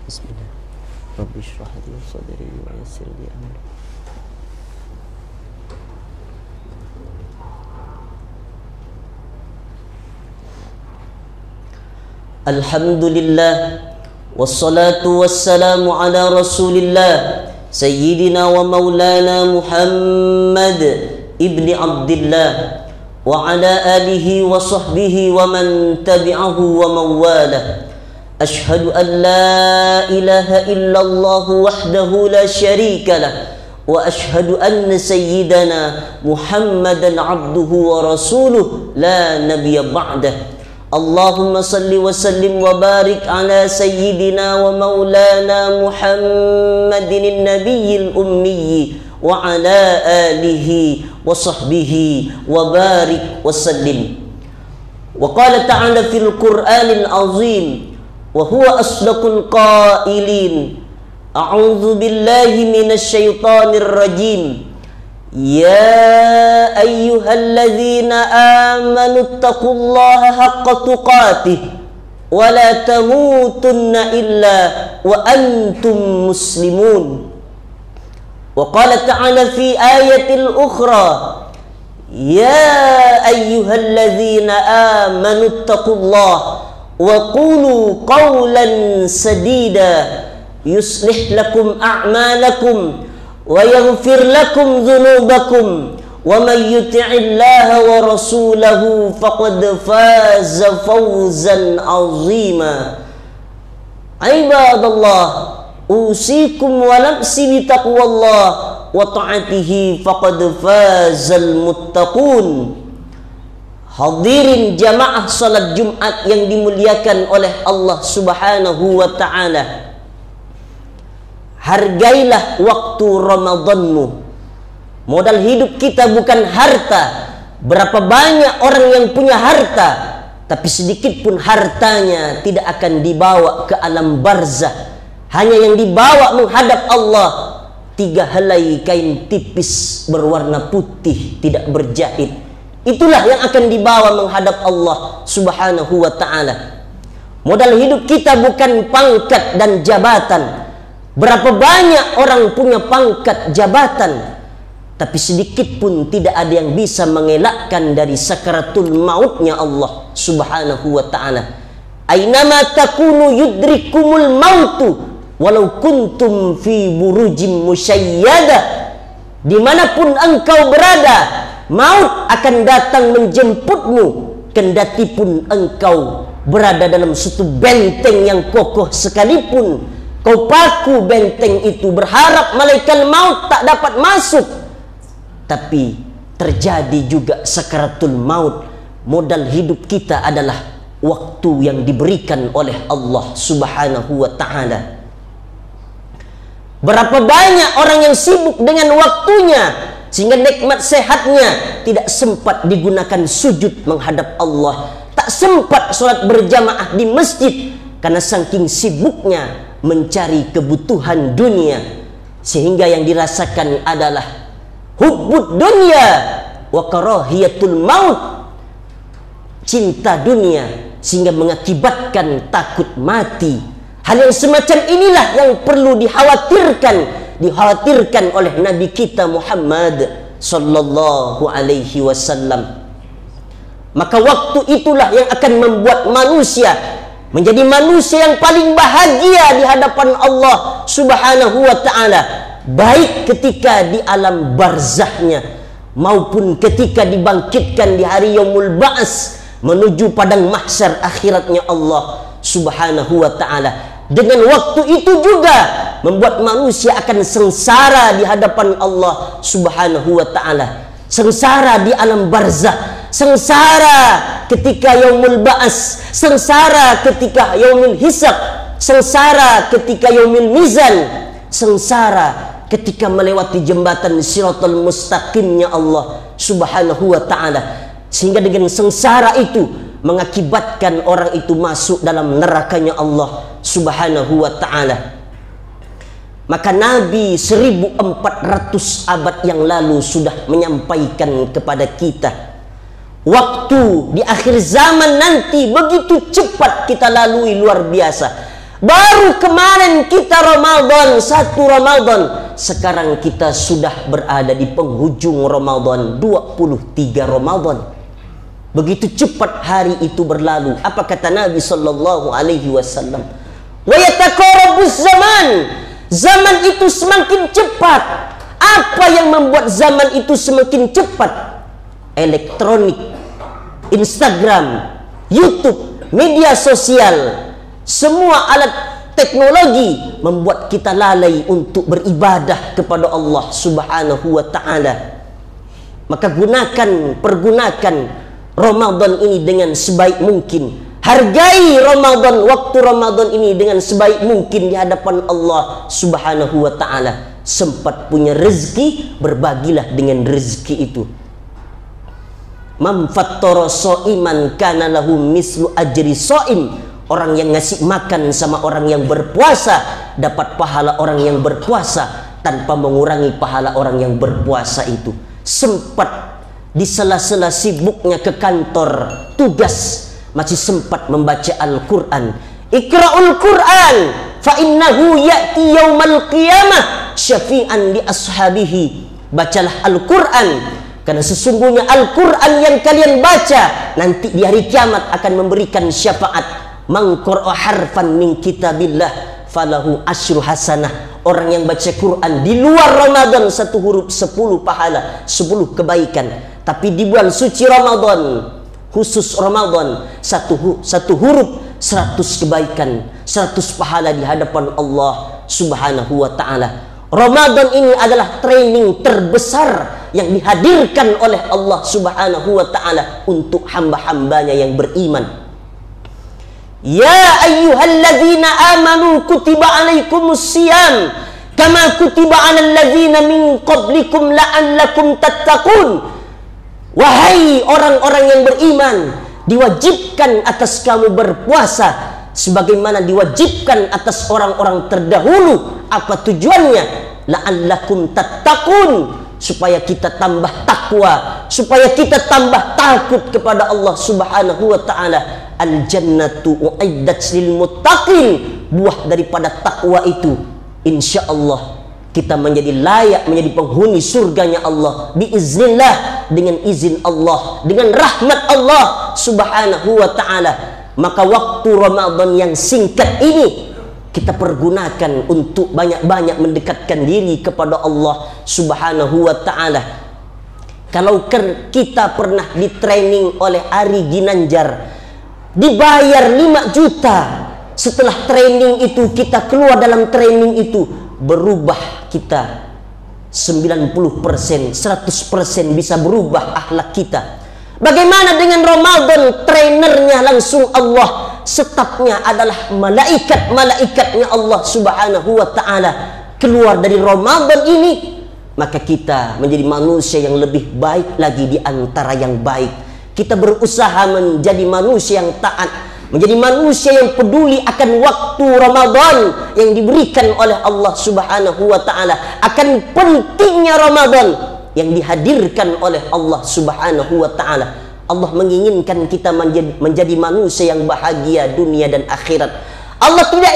Bismillah. Rabbi shrah li sadri wa yassir li amri. Alhamdulillah wassalatu wassalamu ala Rasulillah Sayyidina wa maulana Muhammad ibni Abdillah wa ala alihi wa sahbihi wa man tabi'ahu wa mawalah. Ashhadu an la ilaha illallah wahdahu la syarika lah wa ashhadu anna sayyidana Muhammadan abduhu wa rasuluh la nabiyya ba'dah. Allahumma salli wa sallim wa barik ala sayyidina wa maulana Muhammadin nabiyil ummi wa ala alihi wa sahbihi wa barik wa sallim. Wa qala ta'ala fil Qur'anil azim wa huwa asdaqul qailin. A'udzu billahi minasy syaithanir rajim. Ya ayyuhalladzina amanu taqullaha haqqa tuqatih wa la tamutunna illa wa antum muslimun. Wa qala ta'ala fi ayatil ukhra ya ayyuhalladzina amanu taqullaha wa qulu qawlan sadida yuslih lakum a'malakum wa yaghfir lakum dhunubakum wa man yuti'illaha wa rasulahu faqad faza fawzan 'azima. Ibadallah, usikum wa nafsi bi taqwallah wa ta'atihi faqad fazal muttaqun. Hadirin jamaah salat Jumat yang dimuliakan oleh Allah Subhanahu wa ta'ala, hargailah waktu Ramadanmu. Modal hidup kita bukan harta. Berapa banyak orang yang punya harta, tapi sedikit pun hartanya tidak akan dibawa ke alam barzah. Hanya yang dibawa menghadap Allah 3 helai kain tipis berwarna putih tidak berjahit. Itulah yang akan dibawa menghadap Allah Subhanahu wa ta'ala. Modal hidup kita bukan pangkat dan jabatan. Berapa banyak orang punya pangkat jabatan, tapi sedikit pun tidak ada yang bisa mengelakkan dari sakaratul mautnya Allah Subhanahu wa ta'ala. Ainama takunu yudrikumul mautu walau kuntum fi burujim musyayyada. Dimanapun engkau berada, maut akan datang menjemputmu, kendati pun engkau berada dalam suatu benteng yang kokoh sekalipun. Kau paku benteng itu, berharap malaikat maut tak dapat masuk, tapi terjadi juga sakaratul maut. Modal hidup kita adalah waktu yang diberikan oleh Allah Subhanahu wa ta'ala. Berapa banyak orang yang sibuk dengan waktunya sehingga nikmat sehatnya tidak sempat digunakan sujud menghadap Allah, tak sempat sholat berjamaah di masjid karena saking sibuknya mencari kebutuhan dunia, sehingga yang dirasakan adalah hubbud dunya wa karahiyatul maut, cinta dunia sehingga mengakibatkan takut mati. Hal yang semacam inilah yang perlu dikhawatirkan oleh Nabi kita Muhammad sallallahu alaihi wasallam. Maka waktu itulah yang akan membuat manusia menjadi manusia yang paling bahagia di hadapan Allah Subhanahu wa ta'ala, baik ketika di alam barzahnya maupun ketika dibangkitkan di hari yaumul ba'as menuju padang mahsyar akhiratnya Allah Subhanahu wa ta'ala. Dengan waktu itu juga membuat manusia akan sengsara di hadapan Allah Subhanahu wa ta'ala, sengsara di alam barzah, sengsara ketika yaumul ba'as, sengsara ketika yaumul hisab, sengsara ketika yaumul mizan, sengsara ketika melewati jembatan siratal mustaqimnya Allah Subhanahu wa ta'ala. Sehingga dengan sengsara itu mengakibatkan orang itu masuk dalam nerakanya Allah Subhanahu wa ta'ala. Maka Nabi 1400 abad yang lalu sudah menyampaikan kepada kita, waktu di akhir zaman nanti begitu cepat kita lalui, luar biasa. Baru kemarin kita Ramadan, 1 Ramadan. Sekarang kita sudah berada di penghujung Ramadan, 23 Ramadan. Begitu cepat hari itu berlalu. Apa kata Nabi sallallahu alaihi wasallam? Wa yataqarabuz zaman. Zaman itu semakin cepat. Apa yang membuat zaman itu semakin cepat? Elektronik, Instagram, YouTube, media sosial, semua alat teknologi membuat kita lalai untuk beribadah kepada Allah Subhanahu wa ta'ala. Maka pergunakan Ramadan ini dengan sebaik mungkin. Hargai Ramadan, waktu Ramadan ini dengan sebaik mungkin di hadapan Allah Subhanahu wa ta'ala. Sempat punya rezeki, berbagilah dengan rezeki itu. Man fattara shaiman kana lahu mislu ajri shaim. Orang yang ngasih makan sama orang yang berpuasa dapat pahala orang yang berpuasa tanpa mengurangi pahala orang yang berpuasa itu. Sempat di sela-sela sibuknya ke kantor tugas masih sempat membaca Al-Quran. Iqra'ul Quran fa innahu ya'ti yaumal qiyamah syafi'an li ashabihi. Bacalah Al-Quran, karena sesungguhnya Al-Quran yang kalian baca nanti di hari kiamat akan memberikan syafaat. Man qara'a harfan min kitabillah falahu asyru hasanah. Orang yang baca Quran di luar Ramadan 1 huruf 10 pahala, 10 kebaikan. Tapi di bulan suci Ramadan, khusus Ramadan, satu huruf 100 kebaikan, 100 pahala di hadapan Allah Subhanahu wa ta'ala. Ramadan ini adalah training terbesar yang dihadirkan oleh Allah Subhanahu wa ta'ala untuk hamba-hambanya yang beriman. Ya ayyuhalladzina amanu kutiba alaikumus siyam kama kutiba alal ladzina min qablikum la'allakum tattaqun. Wahai orang-orang yang beriman, diwajibkan atas kamu berpuasa sebagaimana diwajibkan atas orang-orang terdahulu. Apa tujuannya? La'allakum tattaqun, supaya kita tambah takwa, supaya kita tambah takut kepada Allah Subhanahu wa ta'ala. Al-jannatu u'iddat lil muttaqin. Buah daripada takwa itu, insya Allah kita menjadi layak menjadi penghuni surganya Allah biiznillah, dengan izin Allah, dengan rahmat Allah Subhanahu wa ta'ala. Maka waktu Ramadan yang singkat ini kita pergunakan untuk banyak-banyak mendekatkan diri kepada Allah Subhanahu wa ta'ala. Kalau kita pernah di training oleh Ari Ginanjar, dibayar 5 juta. Setelah training itu, kita keluar dalam training itu, berubah kita 90%, 100% bisa berubah akhlak kita. Bagaimana dengan Ramadan? Trainernya langsung Allah, stafnya adalah malaikat-malaikatnya Allah Subhanahu wa ta'ala. Keluar dari Ramadan ini, maka kita menjadi manusia yang lebih baik lagi di antara yang baik. Kita berusaha menjadi manusia yang taat, menjadi manusia yang peduli akan waktu Ramadan yang diberikan oleh Allah Subhanahu wa ta'ala, akan pentingnya Ramadan yang dihadirkan oleh Allah Subhanahu wa ta'ala. Allah menginginkan kita menjadi manusia yang bahagia dunia dan akhirat. Allah tidak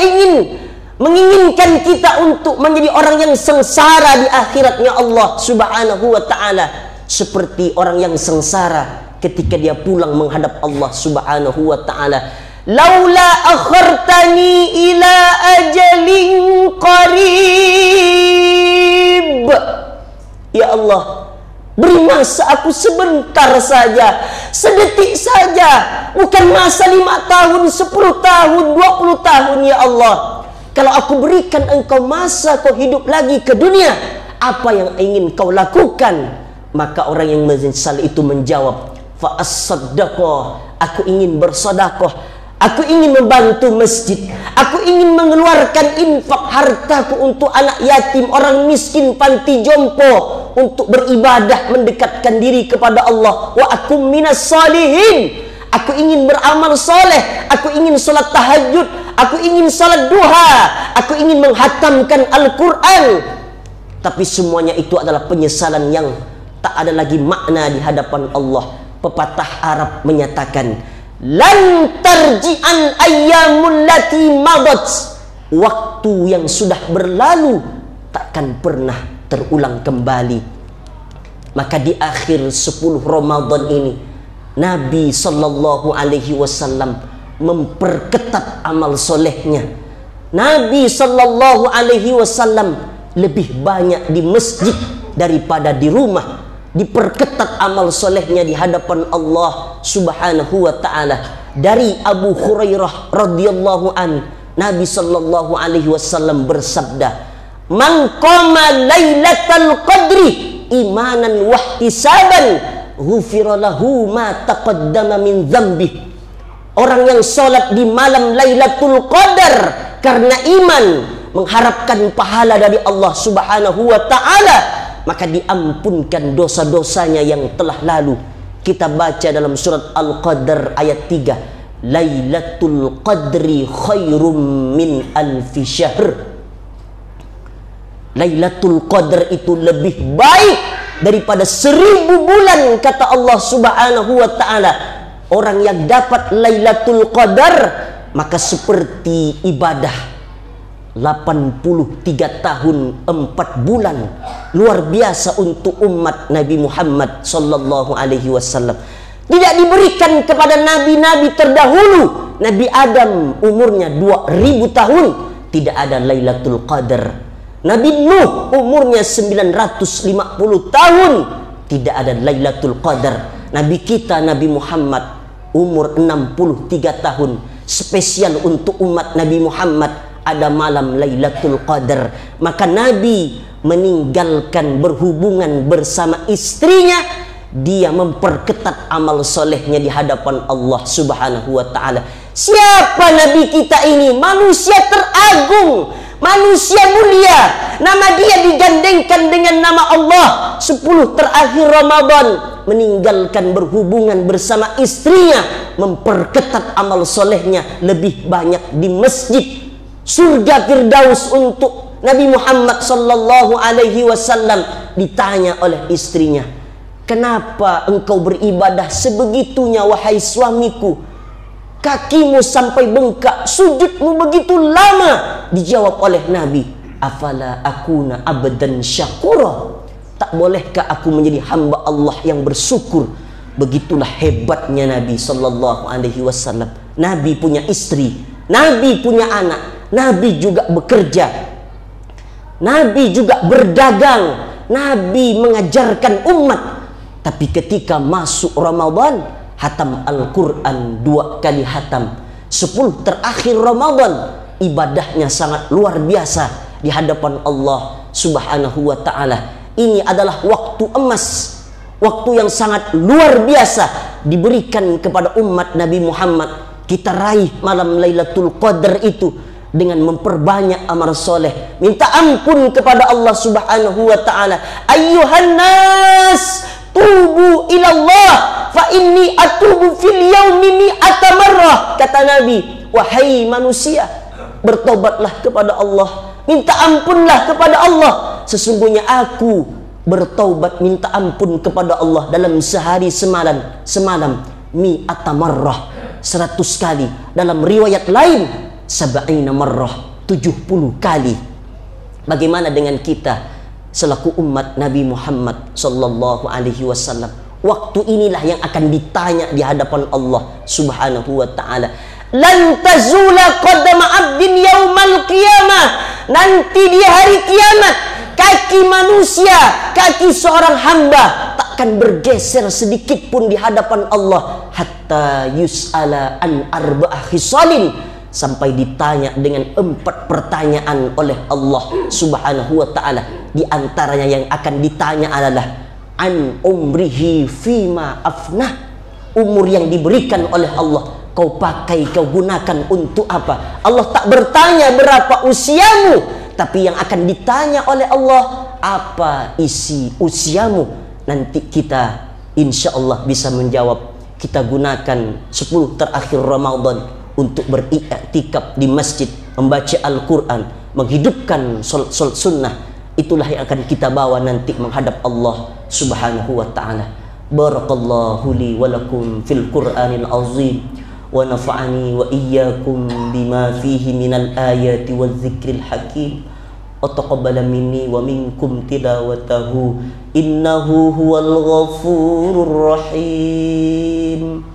menginginkan kita untuk menjadi orang yang sengsara di akhiratnya Allah Subhanahu wa ta'ala, seperti orang yang sengsara ketika dia pulang menghadap Allah Subhanahu wa ta'ala. Laula akhartani ila ajalin qarib. Ya Allah, beri masa aku sebentar saja, sedetik saja, bukan masa 5 tahun, 10 tahun, 20 tahun ya Allah. Kalau aku berikan engkau masa, kau hidup lagi ke dunia, apa yang ingin kau lakukan? Maka orang yang menyesal itu menjawab, fa'as-saddaqah, aku ingin bersedekah, aku ingin membantu masjid, aku ingin mengeluarkan infak hartaku untuk anak yatim, orang miskin, panti jompo, untuk beribadah, mendekatkan diri kepada Allah. Wa akum minas salihin, aku ingin beramal soleh, aku ingin salat tahajud, aku ingin salat duha, aku ingin menghatamkan Al-Quran. Tapi semuanya itu adalah penyesalan yang tak ada lagi makna di hadapan Allah. Pepatah Arab menyatakan, lan tarji'an ayyamul lati madat, waktu yang sudah berlalu takkan pernah terulang kembali. Maka di akhir 10 Ramadan ini Nabi sallallahu alaihi wasallam memperketat amal solehnya. Nabi sallallahu alaihi wasallam lebih banyak di masjid daripada di rumah. Diperketat amal solehnya di hadapan Allah subhanahu wa ta'ala. Dari Abu Hurairah radhiyallahu an, Nabi sallallahu alaihi wasallam bersabda, "Man qama lailatal qadri imanan wahtisaban, ghufira lahu ma taqaddama min dzambih." Orang yang sholat di malam Lailatul Qadar karena iman, mengharapkan pahala dari Allah subhanahu wa ta'ala, maka diampunkan dosa-dosanya yang telah lalu. Kita baca dalam surat Al-Qadar ayat 3, Lailatul Qadri khairum min alfi syahr. Lailatul Qadar itu lebih baik daripada 1000 bulan, kata Allah subhanahu wa ta'ala. Orang yang dapat Lailatul Qadar maka seperti ibadah 83 tahun 4 bulan. Luar biasa untuk umat Nabi Muhammad sallallahu alaihi wasallam. Tidak diberikan kepada nabi-nabi terdahulu. Nabi Adam umurnya 2000 tahun, tidak ada Lailatul Qadar. Nabi Nuh umurnya 950 tahun, tidak ada Lailatul Qadar. Nabi kita Nabi Muhammad umur 63 tahun, spesial untuk umat Nabi Muhammad ada malam Lailatul Qadar. Maka Nabi meninggalkan berhubungan bersama istrinya, dia memperketat amal solehnya di hadapan Allah subhanahu wa ta'ala. Siapa Nabi kita ini? Manusia teragung, manusia mulia. Nama dia digandengkan dengan nama Allah. 10 terakhir Ramadan meninggalkan berhubungan bersama istrinya, memperketat amal solehnya, lebih banyak di masjid. Surga Firdaus untuk Nabi Muhammad sallallahu alaihi wasallam. Ditanya oleh istrinya, "Kenapa engkau beribadah sebegitunya wahai suamiku? Kakimu sampai bengkak, sujudmu begitu lama." Dijawab oleh Nabi, "Afala akuna abdan syakura?" Tak bolehkah aku menjadi hamba Allah yang bersyukur? Begitulah hebatnya Nabi sallallahu alaihi wasallam. Nabi punya istri, Nabi punya anak, Nabi juga bekerja, Nabi juga berdagang, Nabi mengajarkan umat. Tapi ketika masuk Ramadan, hatam Al-Quran 2 kali hatam. 10 terakhir Ramadan ibadahnya sangat luar biasa di hadapan Allah subhanahu wa ta'ala. Ini adalah waktu emas, waktu yang sangat luar biasa diberikan kepada umat Nabi Muhammad. Kita raih malam Lailatul Qadar itu dengan memperbanyak amal soleh, minta ampun kepada Allah subhanahu wa ta'ala. Ayyuhan nas tubu ilallah fa inni atubu fil yaumi mi'ata marrah. Kata Nabi, wahai manusia, bertobatlah kepada Allah, minta ampunlah kepada Allah. Sesungguhnya aku bertaubat minta ampun kepada Allah dalam sehari semalam mi'ata marrah, 100 kali. Dalam riwayat lain sab'ina marrah, 70 kali. Bagaimana dengan kita selaku umat Nabi Muhammad sallallahu alaihi wasallam? Waktu inilah yang akan ditanya di hadapan Allah subhanahu wa ta'ala. Lan tazula qadama abdin yaumal qiyamah. Nanti di hari kiamat, kaki manusia, kaki seorang hamba takkan bergeser sedikit pun di hadapan Allah hatta yus'ala an arba'ah khisalin, sampai ditanya dengan 4 pertanyaan oleh Allah subhanahu wa ta'ala. Di antaranya yang akan ditanya adalah an umrihi fima afnah, umur yang diberikan oleh Allah kau pakai, kau gunakan untuk apa? Allah tak bertanya berapa usiamu, tapi yang akan ditanya oleh Allah, apa isi usiamu? Nanti kita insya Allah bisa menjawab. Kita gunakan 10 terakhir Ramadan untuk beriktikaf di masjid, membaca Al-Quran, menghidupkan salat sunnah. Itulah yang akan kita bawa nanti menghadap Allah subhanahu wa ta'ala. Barakallahu li wa lakum fil Qur'anil azim wa nafa'ani wa iyyakum bima fihi minal ayati wal dzikril hakim. Taqabbala minni wa minkum tilawatahu innahu huwal ghafurur rahim.